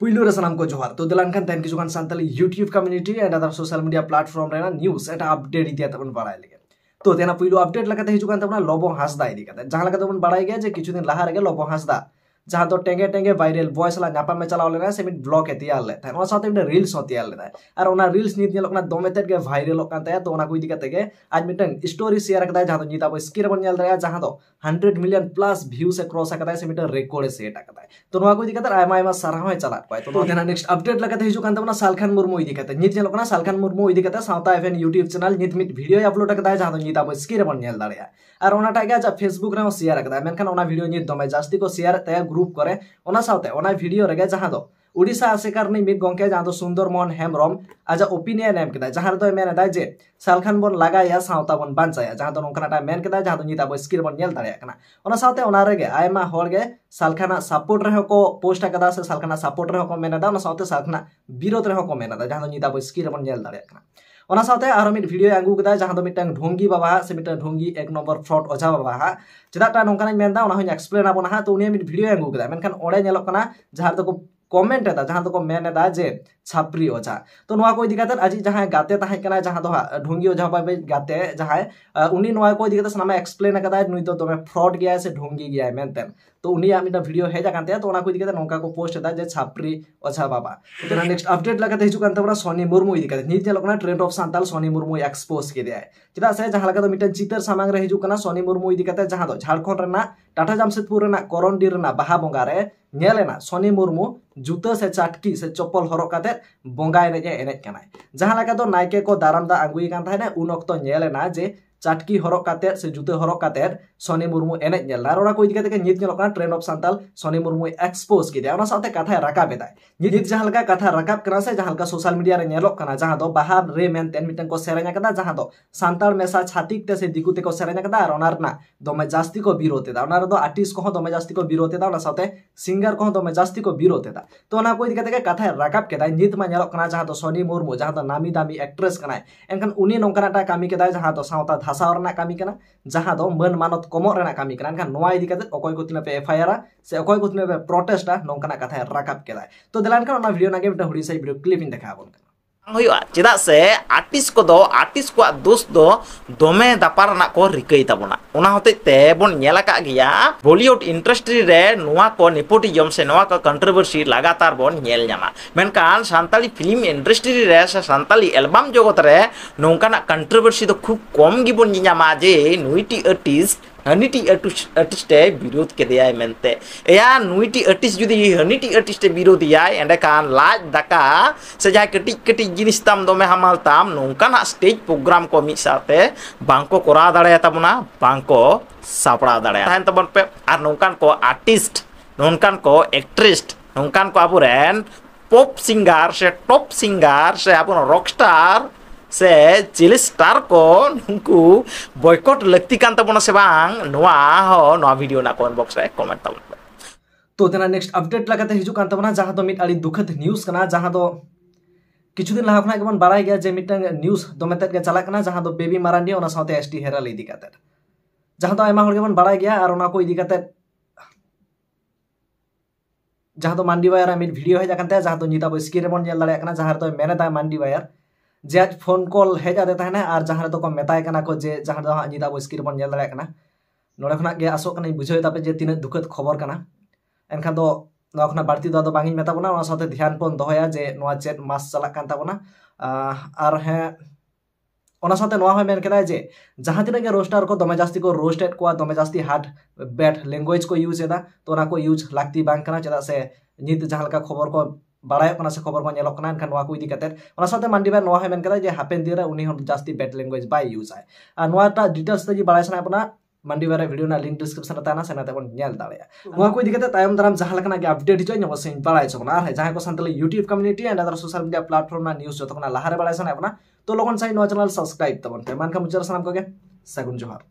पुइलु रे सनाम को जोहार तो दिलान खान तहन किछुगान Santali YouTube community and other social media platform रेना न्यूज एटा अपडेट इदिया तबन बाड़ाय लेगे तो तेना पुइलु अपडेट लकाते हिजुगान तबना लबो हासदा इदि कते जहां लगा तबन बाड़ाय गया जे किछु दिन लाहा रेगे लबो हासदा जहां तो टेंगे टेंगे वायरल वॉइस ला नापा में चलाव लेना से मिट ब्लॉग एतियाल ले था ओना साथे मिट रील्स होतियाल ले और ओना रील्स नीत नेलकना दोमेतेट के वायरल कान ताया तो ओना को इदि कते के आज मिटन स्टोरी शेयर कदा जहां तो नीता बो स्क्रीन बन नेल दया जहां तो 100 मिलियन प्लस व्यू से क्रॉस कदा से मिट रिकॉर्ड सेट कदा तो नोआ को इदि कते आयमा आयमा साराहो चला पाए तो तेना नेक्स्ट अपडेट लगाते हिजु कान तबना सालखान मुर्मू इदि कते नीत नेलकना सालखान मुर्मू इदि कते सावता एफएन यूट्यूब चैनल नीत मिट वीडियो अपलोड कदा जहां तो नीता बो स्क्रीन बन नेल दया और ओनाटा गया जा फेसबुक रे शेयर कदा मेनखान ओना वीडियो नीत दमे जास्ती को शेयर तया ग्रुप करे ओना सावते ओना वीडियो रे जहां दो उड़ीसा आसेकार नहीं मिट गंके जहां तो सुंदर मोहन हेमब्रम आज ओपिनियन एम केदा जहां तो मेन दा जे सालखान बन लगाया सावता बन बांचाया जहां तो नोंकनाटा मेन केदा जहां तो नीता बो स्क्रीन बन नेल दाड़िया कना ओना सावते ओना रेगे आयमा होर गे सालखाना सपोर्ट रहे को पोस्ट कदा से सालखाना सपोर्ट रहे को मेनदा ओना सावते सालखाना विरोध रहे को मेनदा जहां तो नीता बो स्क्रीन बन नेल दाड़िया कना ओना सावते आरो मिट वीडियो आंगु कदा जहां तो मिटन ढोंगी बाबा से मिटन ढोंगी एक नंबर फ्रॉड ओझा बाबा चेदाटा नोंकाना मेनदा ओना होय एक्सप्लेन आबोना तो उनी मिट वीडियो आंगु कदा मेनखान ओडे नेलक कना जहां तो को कमेंट एदा जहां तो को मेन एदा जे छापरी ओझा तो नोआ को इदि कते आज जहां गाते ताहे कना जहां तो ढोंगी ओझा बाबे गाते जहां उनी नोआ को इदि कते सनामा एक्सप्लेन कदा नुई तो तमे फ्रॉड गया से ढोंगी गया मेनतेन तो उनी आमिटा वीडियो हेजा कानते तो ओना को इदि कते नोंका को पोस्ट एदा जे छापरी ओझा बाबा तो नेक्स्ट अपडेट लगाते हिजु कानते बरा सोनी मुर्मू इदि कते नीत लोकना trend of Santal Soni Murmu expose के दिया चेदा से जहां लगा तो मिटन चितर सामांग रे हिजु कना सोनी मुर्मू इदि कते जहां तो झारखंड रेना टाटा जामशेदपुर रेना करंडी रेना बाहा बोंगा रे नेलेना सोनी मुर्मू जूता से चाटकी से चप्पल हरक काते बोंगा एने कनाय जहां लगा तो नायके को दाराम दा आंगुई कान थाने उन ऑक्तो नेलेना जे चाटकी हरक काते से जूते हरक काते सोनी मुर्मू एने नेलना रोड़ा को इदि कते के नीत नेलकना trend of Santal Soni Murmu expose के दिया ओना साथे कथा राकाब एदाय नीत जहां लगा कथा राकाब कना से जहां लगा सोशल मीडिया रे नेलक कना जहां दो बाहा रे मेन तेन मिटन को सेरेना कदा जहां दो सांताल मेसा छातिक ते से दिकुते को सेरेना कदा और ओनारना दोमे जास्ती को विरोध एदा ओनार दो आर्टिस्ट को दोमे जास्ती को विरोध एदा ओना साथे सिंगर को दोमे जास्ती को विरोध एदा तो ओना को इदि कते के कथा राकाब केदाय नीत मा नेलक कना जहां तो सोनी मुर्मू जहां तो नामी दामी एक्ट्रेस कनाय एनखान उनी नोंकनाटा कामी केदाय जहां तो सावता धासाव रना कामी कना जहां दो मन मानत कमो रेना कामी कना एनखान नोआ इदि कते अकोय को तिना पे एफआईआर से अकोय को तिना पे प्रोटेस्टा नोंकना कथा राकाब केदाय तो दिलान का ओना वीडियो नागे मिटा हुडी से वीडियो क्लिप इन देखा बोन चेदा से आर्टिस्ट को दोष दो दमे दापारना को रिकई ताबोना ओना होते ते बोन नेला का गया बॉलीवुड इंडस्ट्री रे नोआ को नेपोटिज्म से नोआ का कंट्रोवर्सी लगातार बोन नेल न्यामा मेनकान सांताली फिल्म इंडस्ट्री रे से सांताली एल्बम जगत रे नोंकाना कंट्रोवर्सी तो खूब कम गी बोन न्यामा जे नुइटी आर्टिस्ट हनीटी आर्टिस्ट विरोध के दिया मेनते या नुइटी आर्टिस्ट जुदी हनीटी आर्टिस्ट विरोध दिया एंडे कान लाज दाका से जाय कटी कटी जिनिस ताम दोमे हमाल ताम नोंकाना स्टेज प्रोग्राम को मिस साथे बांको कोरा दाड़े ताबना बांको सापड़ा दाड़े ताहन तबन पे आर नोंकान को आर्टिस्ट नोंकान को एक्ट्रेस नोंकान को आबुरेन पॉप सिंगर से टॉप सिंगर से आबुन रॉक स्टार से चिली स्टार को नुकु बॉयकॉट लगती कान तबना से बांग नोआ हो नोआ वीडियो ना कमेंट बॉक्स रे कमेंट तबन तो तेना नेक्स्ट अपडेट लगाते हिजु कान तबना जहां तो मिट आड़ी दुखद न्यूज़ कना जहां तो किछु दिन लाहा खना के बन बाराय गया जे मिटन न्यूज़ दोमेते के चला कना जहां तो बेबी मारांडी ओना साथे एसटी हेरल इदि काते जहां तो आयमा होर के बन बाराय गया और ओना को इदि काते जहां तो मांडी वायर मिट वीडियो हे जाकनते जहां तो नीता बो स्क्रीन रे बन नेल दाड़े कना जहां तो मेने दा मांडी वायर जे फोन कॉल हेज आते ताहना और जहां तो को मेताय कना को जे जहां दो नीता बो स्क्रीन बन नेल दाड़े कना नोडे खना के आसो कना बुझाय तापे जे तीन दुखद खबर कना एनखान दो नोआ खना बाड़ती दो बांगी मेता बना ओना साथे ध्यान पन दोहया जे नोआ चेट मास चला कान ताबना और हे ओना साथे नोआ हो मेन केदा जे जहां तिना के रोस्टर को दोमे जास्ती को रोस्टेड को दोमे जास्ती हार्ड बैड लैंग्वेज को यूज एदा तो ओना को यूज लागती बांग कना चेदा से नित जहां लका खबर को बाड़ाय कना से खबर को नेलक कना एनखान नोआ को इदि कते ओना साथे मांडी बा नोआ है मेन केदा जे हापेन दिरा उनी हम जास्ती बैड लैंग्वेज बाय यूज आय आ नोआटा डिटेल्स ते जी बाड़ाय सना अपना मंडी वाला वीडियो ना लिंक डिस्क्रिप्शन रे ताना सेना तबन नेल दाड़या नोआ को इदि कते तायम दाराम जहां लकना के अपडेट हिजो नबो सेन बाड़ाय छकना आर जहां को संतले YouTube community and other social media platform ना न्यूज़ जतकना लाहारे बाड़ाय सना अपना तो लोगन साइ नोआ चैनल सब्सक्राइब तबन पे मान का मुजर सनाम को के सगुन जोहार।